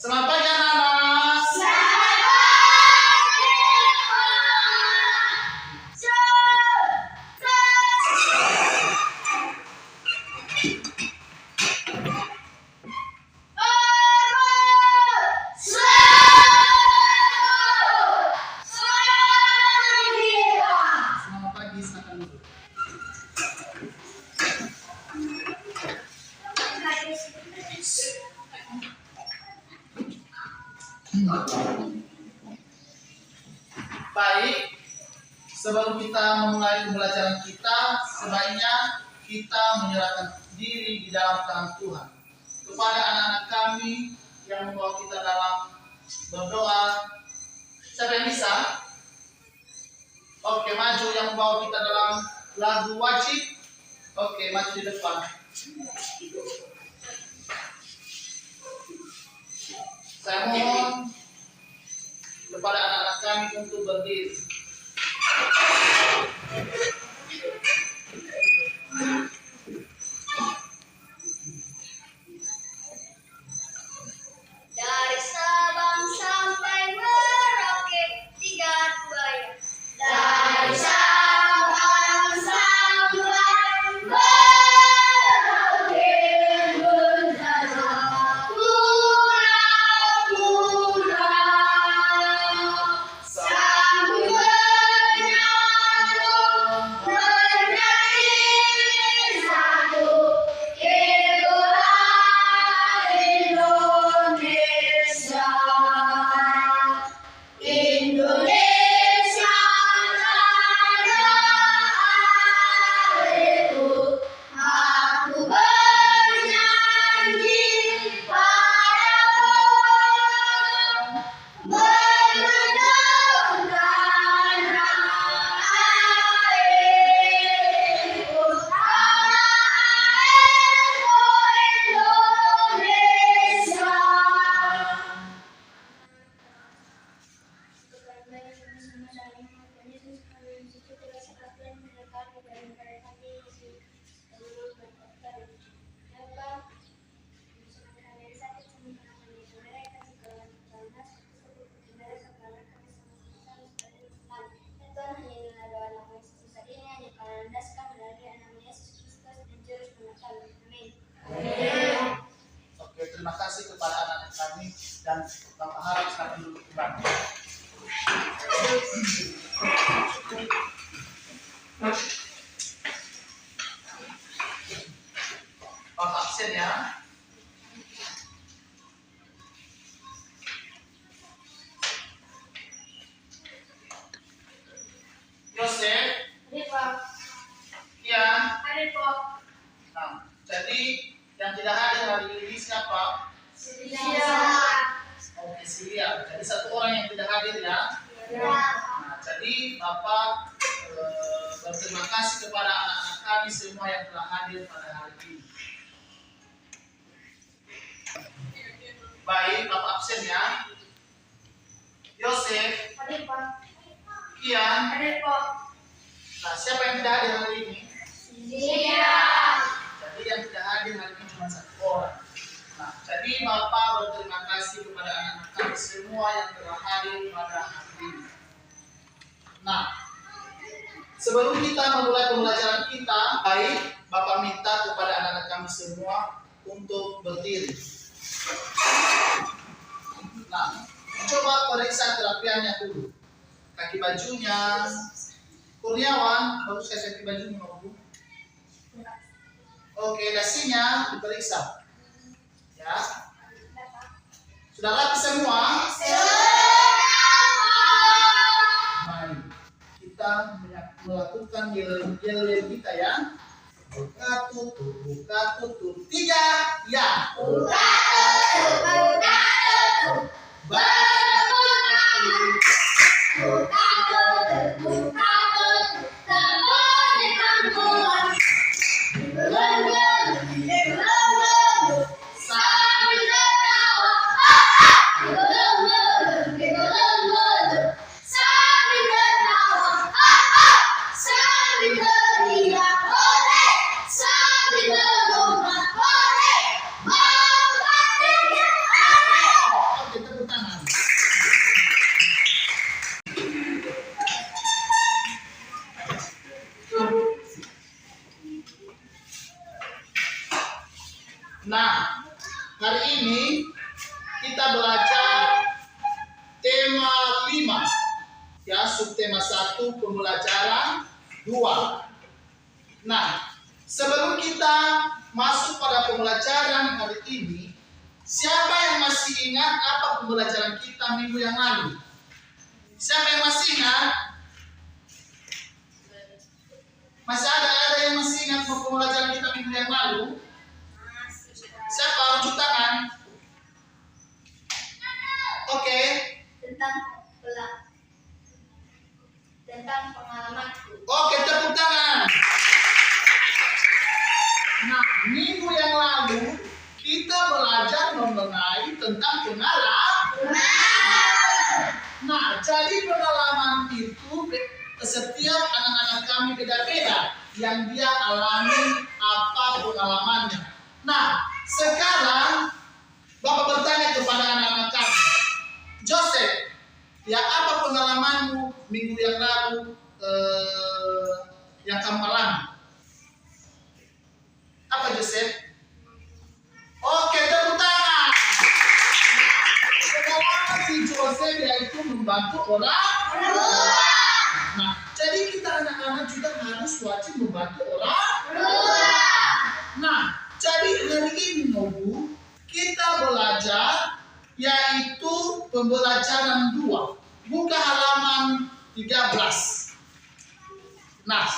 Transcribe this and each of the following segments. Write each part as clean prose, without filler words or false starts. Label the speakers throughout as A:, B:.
A: Selamat pagi anak-anak. Selamat pagi, silakan duduk. Baik, sebelum kita memulai pembelajaran kita, sebaiknya kita menyerahkan diri di dalam tangan Tuhan kepada anak-anak kami yang membawa kita dalam berdoa. Siapa yang bisa? Oke, maju yang membawa kita dalam lagu wajib. Oke, maju di depan. Saya mohon kepada anak-anak kami untuk berdiri.
B: Dari Sabang sampai Merauke, 3 buaya. Dari Sabang sampai Merauke, menjajah pulau-pulau. Sambil menyatu menjadi satu, itulah Indonesia. Indonesia tanah airku, aku berjanji padamu menenangkan airku, tanah airku Indonesia.
A: Oke, terima kasih kepada anak-anak kami dan Bapak harap silakan duduk kembali. Bapak absen ya. Yosef, Kian. Nah, jadi yang tidak hadir hari ini siapa? Oke, Silia. Jadi satu orang yang tidak hadir ya. Nah, jadi Bapak berterima kasih kepada anak-anak kami semua yang telah hadir pada hari ini. Baik, Bapak absen ya. Yosef, Kian. Nah, siapa yang tidak hadir hari ini? Jadi yang tidak hadir hari ini cuma satu orang. Nah, jadi Bapak berterima kasih kepada anak-anak kami semua yang telah hadir pada hari ini. Nah, sebelum kita memulai pembelajaran kita, baik, Bapak minta kepada anak-anak kami semua untuk berdiri. Nah, coba periksa kerapiannya dulu. Kaki bajunya. Kurniawan, bagus kaki bajunya, Bu. Oke, dasinya diperiksa. Ya. Sudah rapi semua? Baik. Kita melakukan yel-yel kita ya. Buka tutup, 3, ya.
B: Buka tutup. Buka tutup, terbang di kampungan. Belum, sambil tertawa. Belum, sambil tertawa. Sambil teriak, oleh, sambil melompat, oleh.
A: hari ini kita belajar tema 5, ya, subtema 1, pembelajaran 2. Nah, sebelum kita masuk pada pembelajaran hari ini, siapa yang masih ingat apa pembelajaran kita minggu yang lalu? Siapa yang masih ingat? Masih ada yang masih ingat pembelajaran kita minggu yang lalu? Siapa? Angkat tangan. Oke.
B: Tentang pengalamanku.
A: Oke, tepuk tangan. Nah, minggu yang lalu kita belajar mengenai tentang pengalaman. Nah, jadi pengalaman itu setiap anak-anak kami beda-beda yang dia alami apa pengalamannya. Nah, sekarang Bapak bertanya kepada anak-anak kami, Joseph, ya, apa pengalamanmu minggu yang lalu yang kamu alami? Apa, Joseph? Oke, tepuk tangan. Pengalaman si Joseph yaitu membantu orang. Nah, jadi kita anak-anak juga harus wajib membantu orang. Nah, jadi hari ini Nobu, kita belajar yaitu pembelajaran 2. Buka halaman 13. Nah,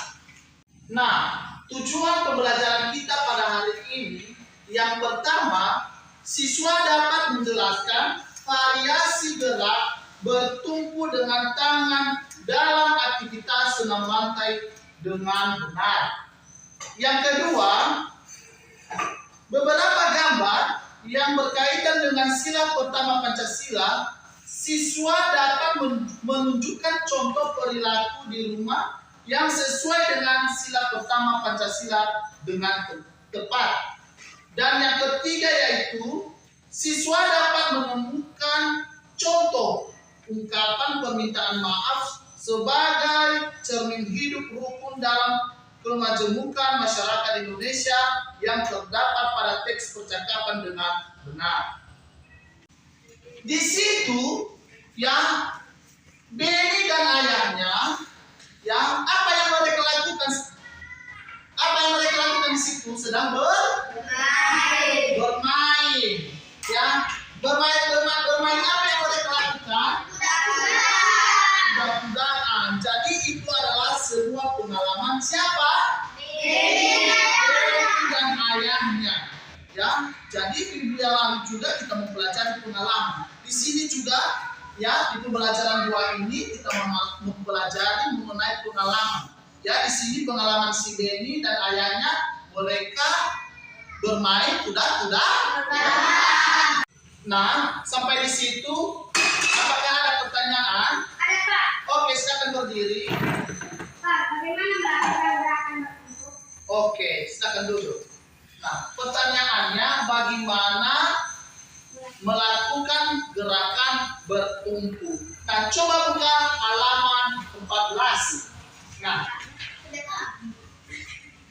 A: tujuan pembelajaran kita pada hari ini yang pertama, siswa dapat menjelaskan variasi gerak bertumpu dengan tangan dalam aktivitas senam lantai dengan benar. Yang kedua, beberapa gambar yang berkaitan dengan sila pertama Pancasila, siswa dapat menunjukkan contoh perilaku di rumah yang sesuai dengan sila pertama Pancasila dengan tepat. Dan yang ketiga yaitu, siswa dapat menemukan contoh ungkapan permintaan maaf sebagai cermin hidup rukun dalam kemajemukan masyarakat Indonesia yang terdapat pada teks percakapan dengan benar. Di situ, ya, Benny dan ayahnya, ya, apa yang mereka lakukan? Apa yang mereka lakukan di situ? Sedang bermain. Ya, bermain apa yang mereka lakukan? Kuda-kudaan. Jadi itu adalah sebuah pengalaman siapa? Benny dan ayahnya. Ya, jadi minggu yang lalu juga kita mempelajari pengalaman. Di sini juga, ya, di pembelajaran 2 ini kita mempelajari mengenai pengalaman. Ya, di sini pengalaman si Benny dan ayahnya, mereka bermain kuda-kuda. Nah, sampai di situ, apakah ada pertanyaan?
B: Ada, Pak.
A: Oke, silakan berdiri.
B: Pak, bagaimana gerakan bertumpuk?
A: Oke, silakan duduk. Nah, pertanyaannya, bagaimana melakukan gerakan bertumpu? Nah, coba buka halaman 14. Nah,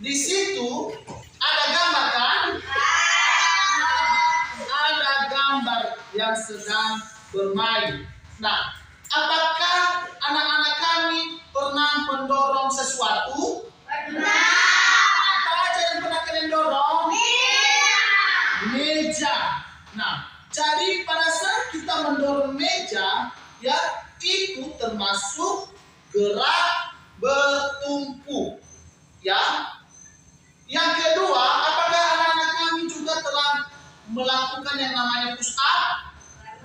A: di situ ada gambar kan? Ada gambar yang sedang bermain. Nah, apakah anak-anak kami pernah mendorong sesuatu? Apa aja yang pernah kalian dorong? Meja. Nah, jadi pada saat kita mendorong meja, ya, itu termasuk gerak bertumpu. Ya. Yang kedua, apakah anak-anak kami juga telah melakukan yang namanya push up?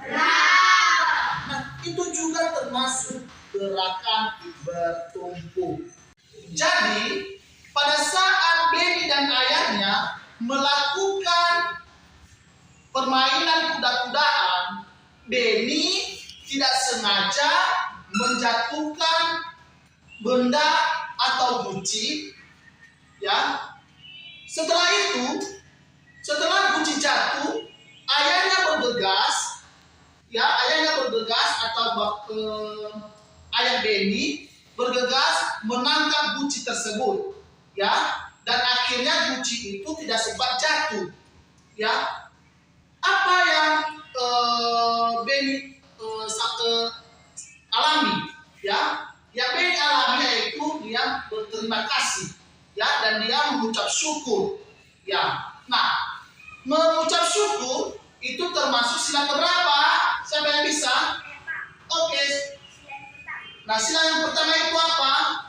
A: Nah, itu juga termasuk gerakan bertumpu. Jadi, pada saat Benny dan ayahnya melakukan permainan kuda-kudaan, Benny tidak sengaja menjatuhkan benda atau guci, ya. Setelah itu, setelah guci jatuh, ayahnya bergegas, ya, atau ayah Benny bergegas menangkap guci tersebut, ya, dan akhirnya guci itu tidak sempat jatuh, ya. berterima kasih, ya, dan dia mengucap syukur, ya. Nah, mengucap syukur itu termasuk sila keberapa? Siapa yang bisa? Oke. Nah, sila yang pertama itu apa?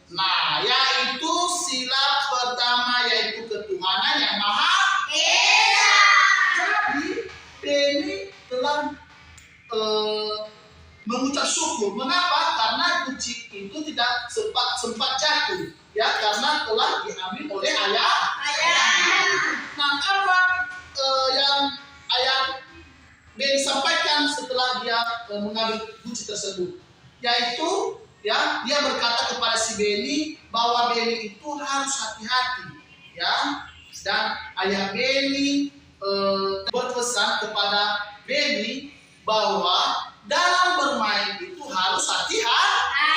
A: Nah, yaitu sila pertama, yaitu ketuhanan yang Maha Esa. Jadi, Beni telah mengucap syukur. Mengapa? Karena kucing itu tidak sempat jatuh, ya, karena telah diambil oleh ayah. Nah, apa yang ayah Beni sampaikan setelah dia mengambil kucing tersebut? Yaitu, ya, dia berkata kepada si Beni bahwa Beni itu harus hati-hati, ya, dan ayah Beni berpesan kepada Beni bahwa dalam bermain itu harus hati-hati.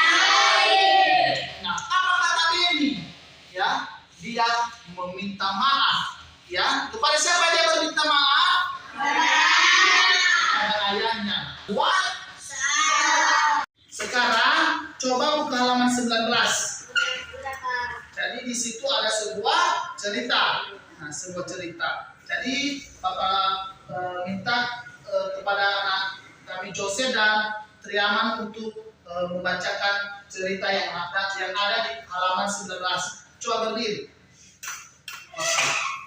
A: Nah, apa kata Beni? Ya, dia meminta maaf, ya. Kepada siapa dia berminta maaf? Kepada ayahnya. Sekarang coba buka halaman 19. Jadi di situ ada sebuah cerita. Nah, sebuah cerita. Jadi Bapak minta kepada anak kami Jose dan Triaman untuk membacakan cerita yang ada di halaman 19. Coba berdiri.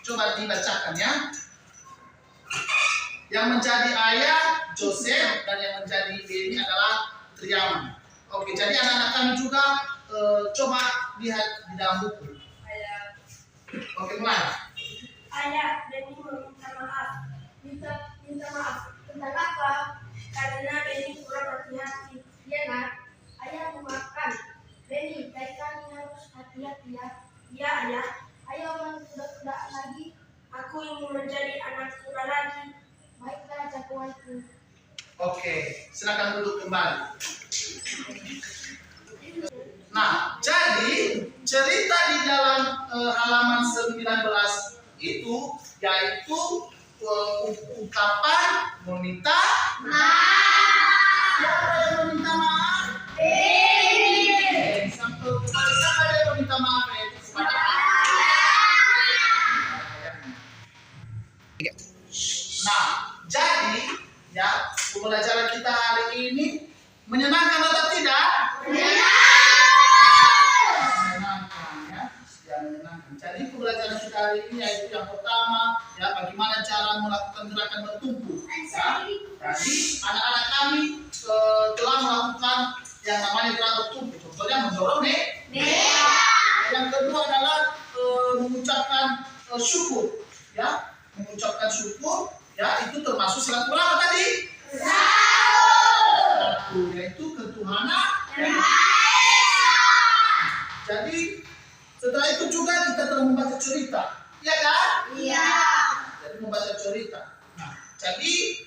A: Coba dibacakan, ya. Yang menjadi ayah Joseph dan yang menjadi Beni adalah Triaman. Oke, jadi anak-anak kami juga coba lihat di dalam buku. Oke, mulai.
B: Ayah, Beni meminta maaf. Minta maaf. Tentang apa? Karena Beni kurang hati-hati. Iya, Nak? Ayah memaafkan. Beni, dari kami harus hati-hati, ya. Iya, Ayah. Ayo tidak lagi. Aku ingin menjadi anak kuda lagi. Baiklah, jagoanku.
A: Oke, silakan duduk kembali. Nah, jadi cerita di dalam halaman 19 itu yaitu ungkapan meminta maaf. Siapa yang meminta maaf? Sampai kepada siapa dia meminta maaf? Yaitu kepada ayahnya. Nah, jadi, ya, pembelajaran kita hari ini menyenangkan atau tidak? Menyenangkan, ya. Ya, menyenangkan. Jadi pembelajaran kita hari ini yaitu yang pertama, ya, bagaimana cara melakukan gerakan bertumpu. Ya. Jadi anak-anak kami telah melakukan yang namanya gerakan bertumpu. Contohnya mendorong nih. Yang kedua adalah mengucapkan syukur, ya, mengucapkan syukur. Ya, itu termasuk sila berapa tadi? Satu, yaitu ketuhanan yang Maha Esa. Jadi setelah itu juga kita telah membaca cerita, iya kan? Iya. Jadi membaca cerita. Nah, jadi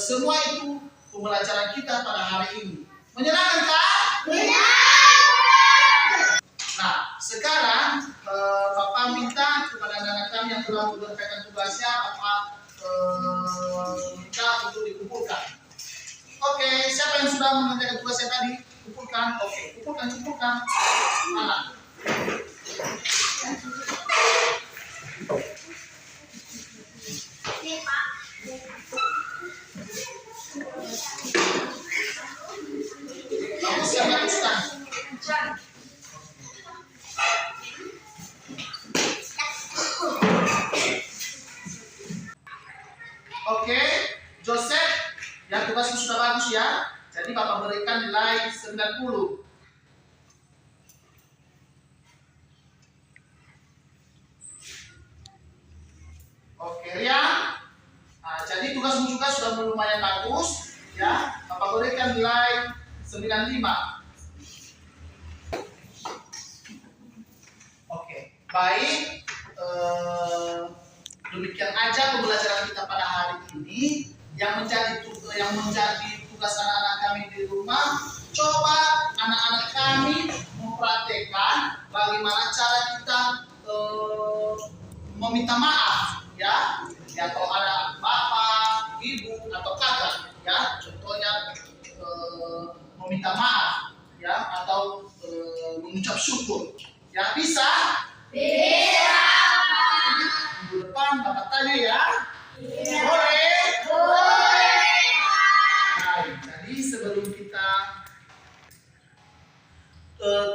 A: semua itu pembelajaran kita pada hari ini. Menyenangkan kan? Menyenangkan. Nah, sekarang Bapak minta kepada anak-anak kami yang telah mengerjakan tugasnya, Bapak minta untuk dikumpulkan. Oke, siapa yang sudah mengerjakan tugasnya tadi? Kumpulkan. Oke, kumpulkan. Mana? Kamu siapa yang sedang? Oke, Joseph, yang tugasnya sudah bagus, ya. Jadi Bapak berikan nilai 90. Oke, Rian. Nah, jadi tugasmu juga sudah lumayan bagus, ya. Bapak berikan nilai 95. Oke, baik. Demikian aja pembelajaran kita pada hari ini. Yang menjadi tugas anak-anak kami di rumah, coba anak-anak kami mempraktekkan bagaimana cara kita meminta maaf, ya. Ya, kalau ada bapak, ibu atau kakak, ya, contohnya meminta maaf, ya, atau mengucapkan syukur. Yang bisa?
B: Bisa.
A: Minggu depan Bapak tanya ya.
B: Iya.
A: Boleh?
B: Boleh.
A: Baik, jadi sebelum kita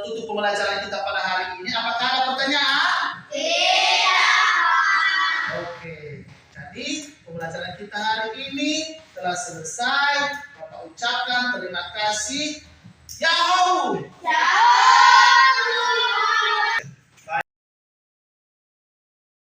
A: tutup pembelajaran kita pada hari ini, apakah ada pertanyaan?
B: Tidak.
A: Oke, jadi pembelajaran kita hari ini telah selesai. Bapak ucapkan terima kasih. Yahoo!
B: Jauh.